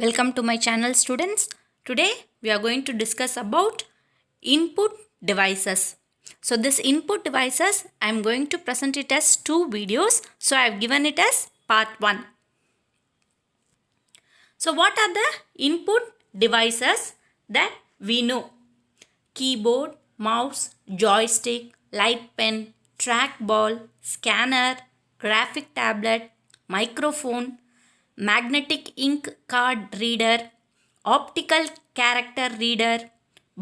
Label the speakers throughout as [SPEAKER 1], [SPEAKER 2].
[SPEAKER 1] Welcome to my channel students. Today we are going to discuss about input devices. So this input devices I am going to present it as two videos. So I have given it as part 1. So what are the input devices that we know? Keyboard, mouse, joystick, light pen, trackball, scanner, graphic tablet, microphone, magnetic ink card reader, optical character reader,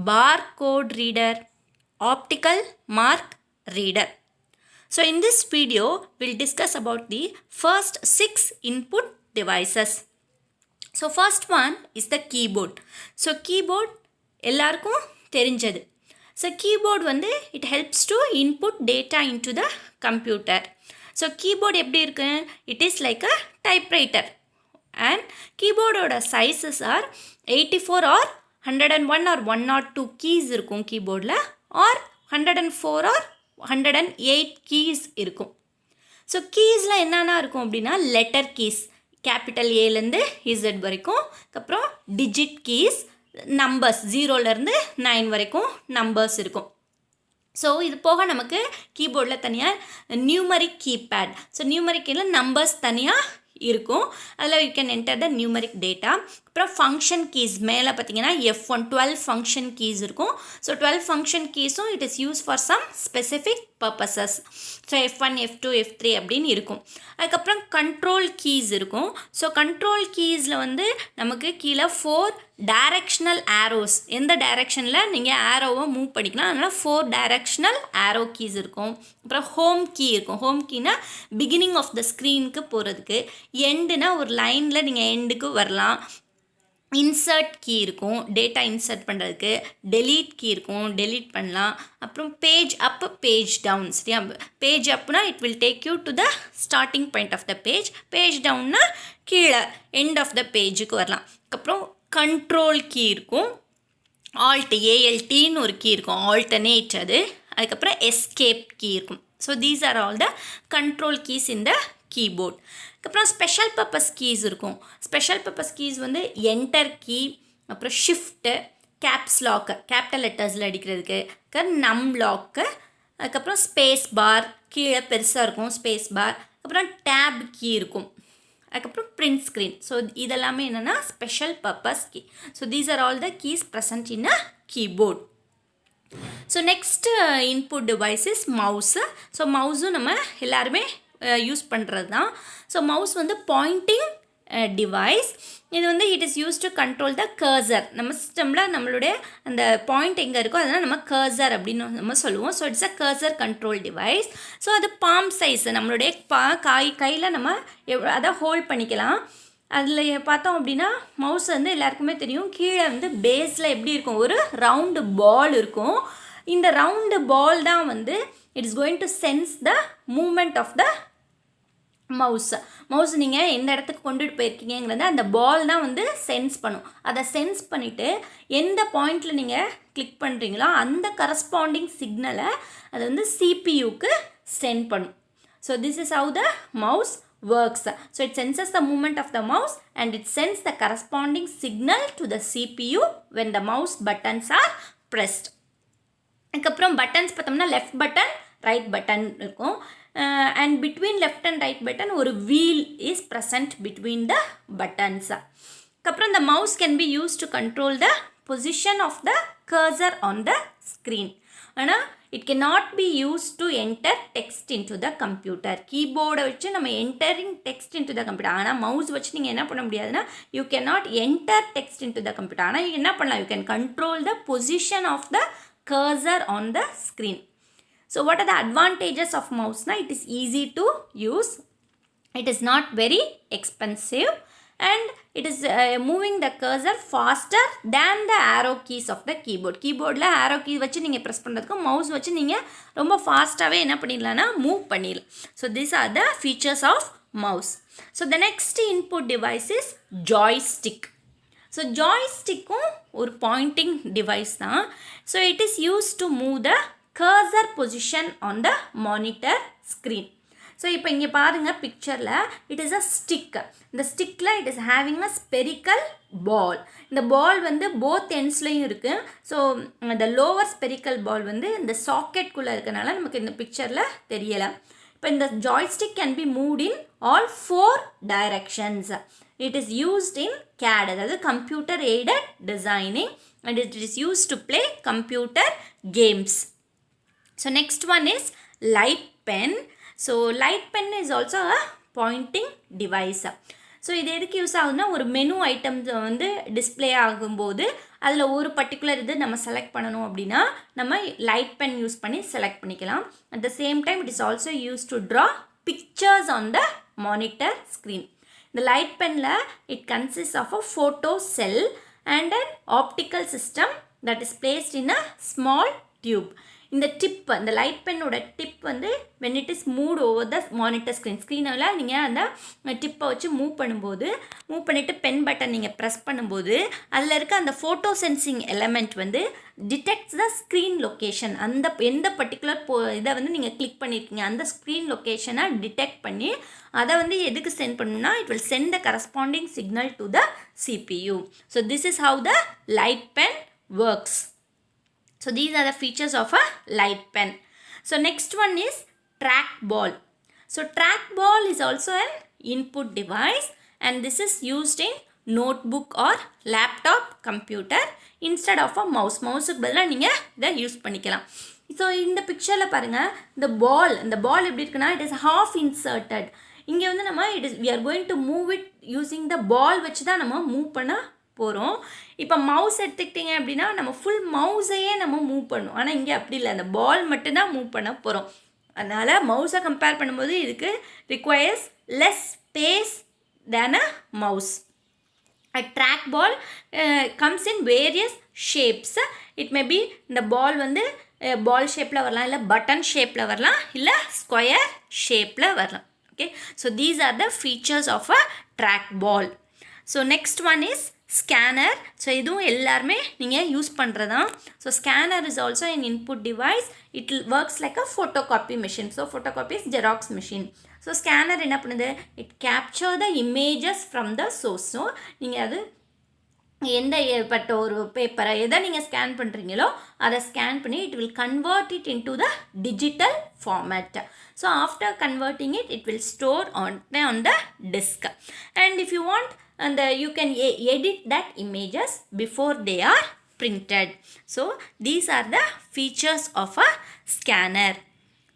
[SPEAKER 1] barcode reader, optical mark reader. So in this video, we'll discuss about the first 6 input devices. So first one is the keyboard. So keyboard எல்லாருக்கும் தெரிஞ்சது. So keyboard வந்து it helps to input data into the computer. So keyboard எப்படி இருக்கு? It is like a typewriter. And keyboard ஓட sizes are 84 or 101 or 102 keys இருக்கும் keyboardல or 104 or 108 keys இருக்கும். So கீஸில் என்னென்ன இருக்கும் அப்படின்னா லெட்டர் கீஸ் கேபிட்டல் ஏலேருந்து இசட் வரைக்கும், அப்புறம் டிஜிட் கீஸ் நம்பர்ஸ் 0லேருந்து 9 வரைக்கும் நம்பர்ஸ் இருக்கும். ஸோ இது போக நமக்கு கீபோர்டில் தனியாக நியூமரிக் கீபேட், ஸோ நியூமரிக் கீழே நம்பர்ஸ் தனியாக இருக்கும். அதில் you can enter the numeric data. அப்புறம் ஃபங்க்ஷன் கீஸ் மேலே பார்த்தீங்கன்னா F1 12 ஃபங்க்ஷன் கீஸ் இருக்கும். ஸோ 12 ஃபங்க்ஷன் கீஸும் it is use for some specific purposes. So F1 F2 F3 அப்படின்னு இருக்கும். அதுக்கப்புறம் கண்ட்ரோல் கீஸ் இருக்கும். ஸோ கண்ட்ரோல் கீஸில் வந்து நமக்கு கீழே 4 டைரக்ஷனல் ஆரோஸ், எந்த டைரக்ஷனில் நீங்கள் ஆரோவை மூவ் பண்ணிக்கலாம், அதனால் 4 டைரக்ஷனல் ஆரோ கீஸ் இருக்கும். அப்புறம் ஹோம் கீ இருக்கும். ஹோம் கீனா பிகினிங் ஆஃப் த ஸ்க்ரீனுக்கு போகிறதுக்கு, எண்டுனா ஒரு லைனில் நீங்கள் எண்டுக்கு வரலாம். இன்சர்ட் கீ இருக்கும், டேட்டா இன்சர்ட் பண்ணுறதுக்கு. டெலீட் கீ இருக்கும், டெலீட் பண்ணலாம். அப்புறம் பேஜ் அப் பேஜ் டவுன். சரியா? பேஜ் அப்னா it will take you to the starting point of the page. Page டவுன்னா கீழே எண்ட் ஆஃப் த பேஜுக்கு வரலாம். அப்புறம் கண்ட்ரோல் கீ இருக்கும். ALTன்னு ஒரு கீ இருக்கும், ஆல்டர்னேட் அது. அதுக்கப்புறம் எஸ்கேப் கீ இருக்கும். So these are all the control keys in the keyboard. அப்புறம் ஸ்பெஷல் பர்பஸ் கீஸ் இருக்கும். ஸ்பெஷல் பர்பஸ் கீஸ் வந்து என்டர் கீ, அப்புறம் ஷிஃப்ட்டு, கேப்ஸ் லாக்கு கேபிட்டல் லெட்டர்ஸில் அடிக்கிறதுக்கு, நம் லாக்கு, அதுக்கப்புறம் ஸ்பேஸ் பார் கீழே பெருசாக இருக்கும் ஸ்பேஸ் பார், அப்புறம் டேப் கீ இருக்கும், அதுக்கப்புறம் பிரிண்ட் ஸ்க்ரீன். ஸோ இதெல்லாமே என்னென்னா special purpose key. So these are all the keys present in a keyboard. So next input device is mouse. So மவுஸும் நம்ம எல்லாருமே யூஸ் பண்ணுறது தான். ஸோ மவுஸ் வந்து பாயிண்டிங் டிவைஸ். இது வந்து it is use to control the cursor. நம்ம சிஸ்டமில் நம்மளுடைய அந்த பாயிண்ட் எங்கே இருக்கோ அதனால் நம்ம கர்சர் அப்படின்னு நம்ம சொல்லுவோம். So it's a cursor control device. So அது பாம் சைஸ், நம்மளுடைய கையில் நம்ம அதை ஹோல்ட் பண்ணிக்கலாம். அதில் பார்த்தோம் அப்படின்னா மவுஸ் வந்து எல்லாருக்குமே தெரியும், கீழே வந்து பேஸில் எப்படி இருக்கும், ஒரு ரவுண்டு பால் இருக்கும். இந்த ரவுண்டு பால் தான் வந்து it is going to sense the moment of the mouse நீங்கள் எந்த இடத்துக்கு கொண்டுட்டு போயிருக்கீங்கிறத அந்த பால் தான் வந்து சென்ஸ் பண்ணும். அதை சென்ஸ் பண்ணிவிட்டு எந்த பாயிண்டில் நீங்கள் கிளிக் பண்ணுறீங்களோ அந்த கரஸ்பாண்டிங் சிக்னலை அது வந்து சிபியூக்கு சென்ட் பண்ணும். So this is how the mouse works. So it senses the movement of the mouse and it sends the corresponding signal to the CPU when the mouse buttons are pressed. அதுக்கப்புறம் buttons பார்த்தோம்னா left button right button இருக்கும். And between left and right button ஒரு wheel is present between the buttons. அதுக்கப்புறம் the mouse can be used to control the position of the cursor on the screen. ஆனால் it cannot be used to enter text into the computer. கீபோர்டை வச்சு நம்ம entering text into the computer. ஆனால் mouse வச்சு நீங்கள் என்ன பண்ண முடியாதுன்னா you cannot enter text into the computer. ஆனால் என்ன பண்ணலாம், you can control the position of the cursor on the screen. So what are the advantages of mouse? Now it is easy to use, it is not very expensive, and it is moving the cursor faster than the arrow keys of the keyboard. கீபோர்டில் arrow key வச்சு நீங்கள் press பண்ணுறதுக்கும் mouse வச்சு நீங்கள் ரொம்ப ஃபாஸ்ட்டாகவே என்ன பண்ணிடலான்னா move பண்ணிடலாம். So these are the features of mouse. So the next input device is joystick. So ஜாய்ஸ்டிக்கும் ஒரு பாயிண்டிங் டிவைஸ் தான். So it is use to move the cursor position on the monitor screen. So இப்போ இங்கே பாருங்கள் பிக்சரில் it is a stick. இந்த ஸ்டிக்கில் it is having a spherical ball. இந்த பால் வந்து போத் எண்ட்ஸ்லையும் இருக்குது. ஸோ இந்த லோவர் ஸ்பெரிக்கல் பால் வந்து இந்த சாக்கெட்குள்ளே இருக்கனால நமக்கு இந்த பிக்சரில் தெரியலை. இப்போ இந்த joystick can be moved in all 4 directions. It is used in CAD, அதாவது computer aided designing, and it is used to play computer games. So next one is light pen. So light pen is also a pointing device. So இது எதுக்கு use ஆகுதுன்னா ஒரு menu items வந்து display ஆகும்போது அதில் ஒரு particular இது நம்ம செலக்ட் பண்ணணும் அப்படின்னா நம்ம லைட் பென் யூஸ் பண்ணி செலக்ட் பண்ணிக்கலாம். At the same time it is also use to draw pictures on the monitor screen. இந்த லைட் பெனில் it consist of a photo cell and an optical system that is placed in a small tube. இந்த tip, இந்த light பென்னோட tip வந்து when it is move over the monitor ஸ்க்ரீனில் நீங்கள் அந்த டிப்பை வச்சு மூவ் பண்ணிவிட்டு பென் பட்டன் நீங்கள் ப்ரெஸ் பண்ணும்போது அதில் இருக்க அந்த ஃபோட்டோ சென்சிங் எலமெண்ட் வந்து டிடெக்ட்ஸ் த ஸ்க்ரீன் லொக்கேஷன். அந்த எந்த பர்டிகுலர் இதை வந்து நீங்கள் கிளிக் பண்ணியிருக்கீங்க அந்த ஸ்க்ரீன் லொக்கேஷனை டிடெக்ட் பண்ணி அதை வந்து எதுக்கு சென்ட் பண்ணணும்னா it will send the corresponding signal to the CPU. So this is how the light pen works. So these are the features of a light pen. So next one is trackball. So trackball is also an input device and this is used in notebook or laptop computer instead of a mouse. மவுஸுக்கு பதிலாக நீங்கள் இதை use பண்ணிக்கலாம். So இந்த பிக்சரில் பாருங்கள் இந்த பால் எப்படி இருக்குன்னா இட் இஸ் half inserted. இங்கே வந்து நம்ம we are going to move it using the ball வச்சு தான் நம்ம மூவ் பண்ண போகிறோம். இப்போ மவுஸ் எடுத்துக்கிட்டிங்க அப்படின்னா நம்ம ஃபுல் மவுஸையே நம்ம மூவ் பண்ணணும். ஆனால் இங்கே அப்படி இல்லை, அந்த பால் மட்டும்தான் மூவ் பண்ண போகிறோம். அதனால் மவுஸை கம்பேர் பண்ணும்போது இதுக்கு requires less space than a mouse. A trackball comes in various shapes. It may be இந்த பால் வந்து பால் ஷேப்பில் வரலாம், இல்லை பட்டன் ஷேப்பில் வரலாம், இல்லை ஸ்கொயர் ஷேப்பில் வரலாம். Okay, so these are the features of a trackball. So next one is scanner. So இதுவும் எல்லாருமே நீங்கள் யூஸ் பண்ணுறதான். So scanner is also an input device. It works like a photocopy machine. So photocopy is Xerox machine. So scanner என்ன பண்ணுது, it capture the images from the source. So நீங்கள் அது எந்த ஏற்பட்ட ஒரு பேப்பரை எதை நீங்கள் ஸ்கேன் பண்ணுறீங்களோ அதை ஸ்கேன் பண்ணி it will convert it in to the digital format. So after converting it will store on the disk. And if you want, and you can edit that images before they are printed. So these are the features of a scanner.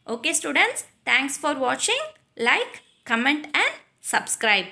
[SPEAKER 1] Okay students, thanks for watching. Like, comment and subscribe.